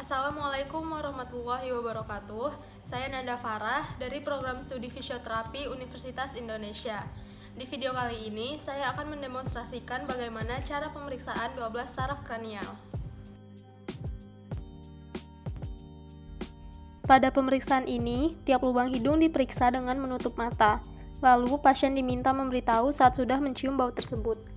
Assalamualaikum warahmatullahi wabarakatuh. Saya Nanda Farah dari program studi fisioterapi Universitas Indonesia. Di video kali ini, saya akan mendemonstrasikan bagaimana cara pemeriksaan 12 saraf kranial. Pada pemeriksaan ini, tiap lubang hidung diperiksa dengan menutup mata. Lalu, pasien diminta memberitahu saat sudah mencium bau tersebut.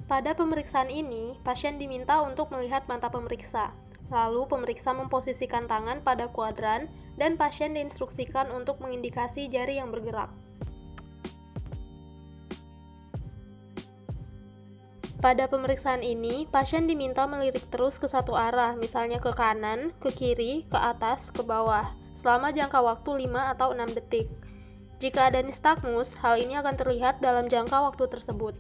Pada pemeriksaan ini, pasien diminta untuk melihat mata pemeriksa. Lalu, pemeriksa memposisikan tangan pada kuadran dan pasien diinstruksikan untuk mengindikasi jari yang bergerak. Pada pemeriksaan ini, pasien diminta melirik terus ke satu arah, misalnya ke kanan, ke kiri, ke atas, ke bawah, selama jangka waktu 5 atau 6 detik. Jika ada nistagmus, hal ini akan terlihat dalam jangka waktu tersebut.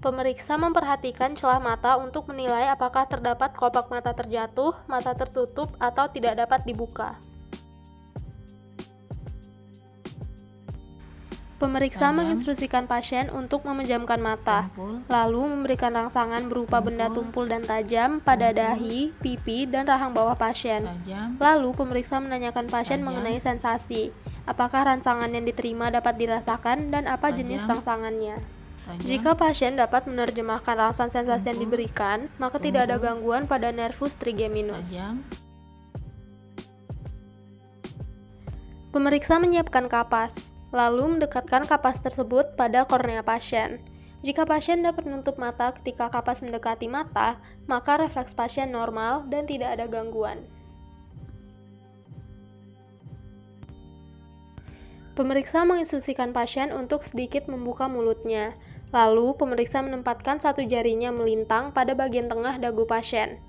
Pemeriksa memperhatikan celah mata untuk menilai apakah terdapat kelopak mata terjatuh, mata tertutup, atau tidak dapat dibuka. Pemeriksa menginstruksikan pasien untuk memejamkan mata, lalu memberikan rangsangan berupa benda tumpul dan tajam pada dahi, pipi, dan rahang bawah pasien. Lalu, pemeriksa menanyakan pasien mengenai sensasi, apakah rangsangan yang diterima dapat dirasakan, dan apa jenis rangsangannya. Jika pasien dapat menerjemahkan rangsangan sensasi yang diberikan, maka tidak ada gangguan pada nervus trigeminus. Pemeriksa menyiapkan kapas, lalu mendekatkan kapas tersebut pada kornea pasien. Jika pasien dapat menutup mata ketika kapas mendekati mata, maka refleks pasien normal dan tidak ada gangguan. Pemeriksa menginstruksikan pasien untuk sedikit membuka mulutnya. Lalu, pemeriksa menempatkan satu jarinya melintang pada bagian tengah dagu pasien.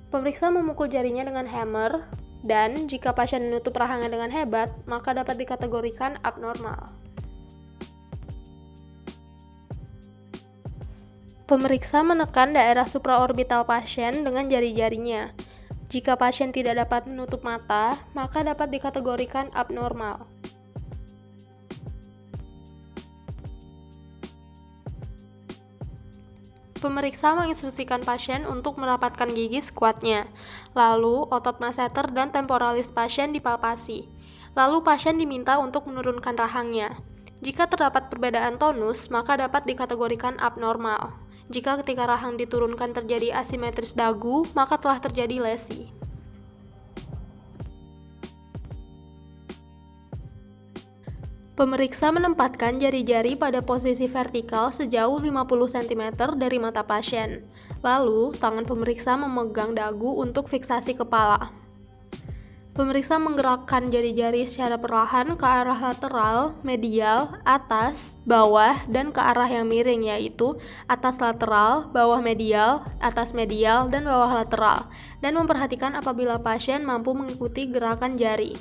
Pemeriksa memukul jarinya dengan hammer, dan jika pasien menutup rahangnya dengan hebat, maka dapat dikategorikan abnormal. Pemeriksa menekan daerah supraorbital pasien dengan jari-jarinya. Jika pasien tidak dapat menutup mata, maka dapat dikategorikan abnormal. Pemeriksa menginstruksikan pasien untuk merapatkan gigi sekuatnya. Lalu, otot masseter dan temporalis pasien dipalpasi. Lalu, pasien diminta untuk menurunkan rahangnya. Jika terdapat perbedaan tonus, maka dapat dikategorikan abnormal. Jika ketika rahang diturunkan terjadi asimetris dagu, maka telah terjadi lesi. Pemeriksa menempatkan jari-jari pada posisi vertikal sejauh 50 cm dari mata pasien. Lalu, tangan pemeriksa memegang dagu untuk fiksasi kepala. Pemeriksa menggerakkan jari-jari secara perlahan ke arah lateral, medial, atas, bawah, dan ke arah yang miring, yaitu atas lateral, bawah medial, atas medial, dan bawah lateral, dan memperhatikan apabila pasien mampu mengikuti gerakan jari.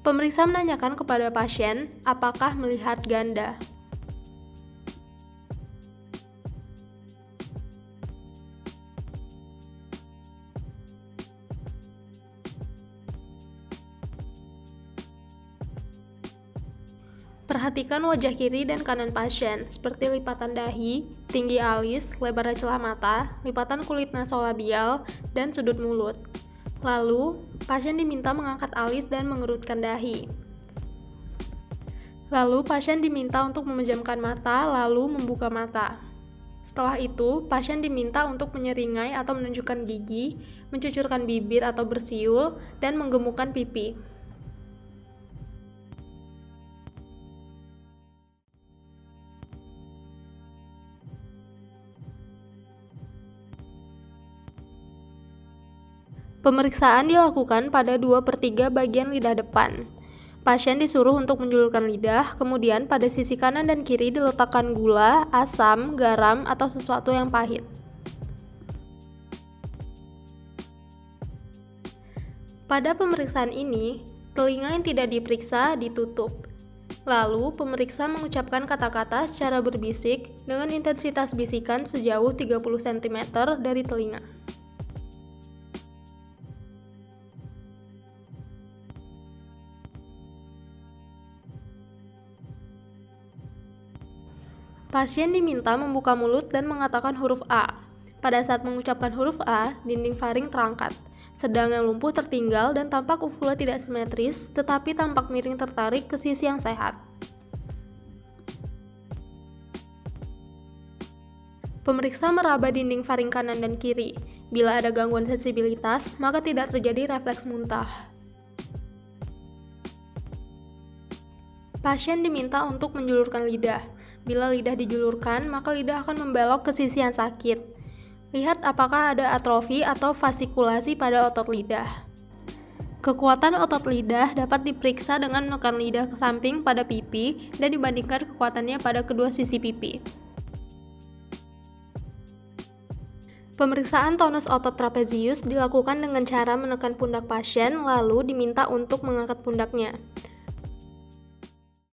Pemeriksa menanyakan kepada pasien apakah melihat ganda. Perhatikan wajah kiri dan kanan pasien, seperti lipatan dahi, tinggi alis, lebar celah mata, lipatan kulit nasolabial, dan sudut mulut. Lalu, pasien diminta mengangkat alis dan mengerutkan dahi. Lalu, pasien diminta untuk memejamkan mata, lalu membuka mata. Setelah itu, pasien diminta untuk menyeringai atau menunjukkan gigi, mencucurkan bibir atau bersiul, dan menggemukkan pipi. Pemeriksaan dilakukan pada 2/3 bagian lidah depan. Pasien disuruh untuk menjulurkan lidah, kemudian pada sisi kanan dan kiri diletakkan gula, asam, garam, atau sesuatu yang pahit. Pada pemeriksaan ini, Telinga yang tidak diperiksa ditutup. Lalu, pemeriksa mengucapkan kata-kata secara berbisik dengan intensitas bisikan sejauh 30 cm dari telinga. Pasien diminta membuka mulut dan mengatakan huruf A. Pada saat mengucapkan huruf A, dinding faring terangkat, sedang yang lumpuh tertinggal dan tampak uvula tidak simetris, tetapi tampak miring tertarik ke sisi yang sehat. Pemeriksa meraba dinding faring kanan dan kiri. Bila ada gangguan sensibilitas, maka tidak terjadi refleks muntah. Pasien diminta untuk menjulurkan lidah. Bila lidah dijulurkan, maka lidah akan membelok ke sisi yang sakit. Lihat apakah ada atrofi atau fasikulasi pada otot lidah. Kekuatan otot lidah dapat diperiksa dengan menekan lidah ke samping pada pipi dan dibandingkan kekuatannya pada kedua sisi pipi. Pemeriksaan tonus otot trapezius dilakukan dengan cara menekan pundak pasien lalu diminta untuk mengangkat pundaknya.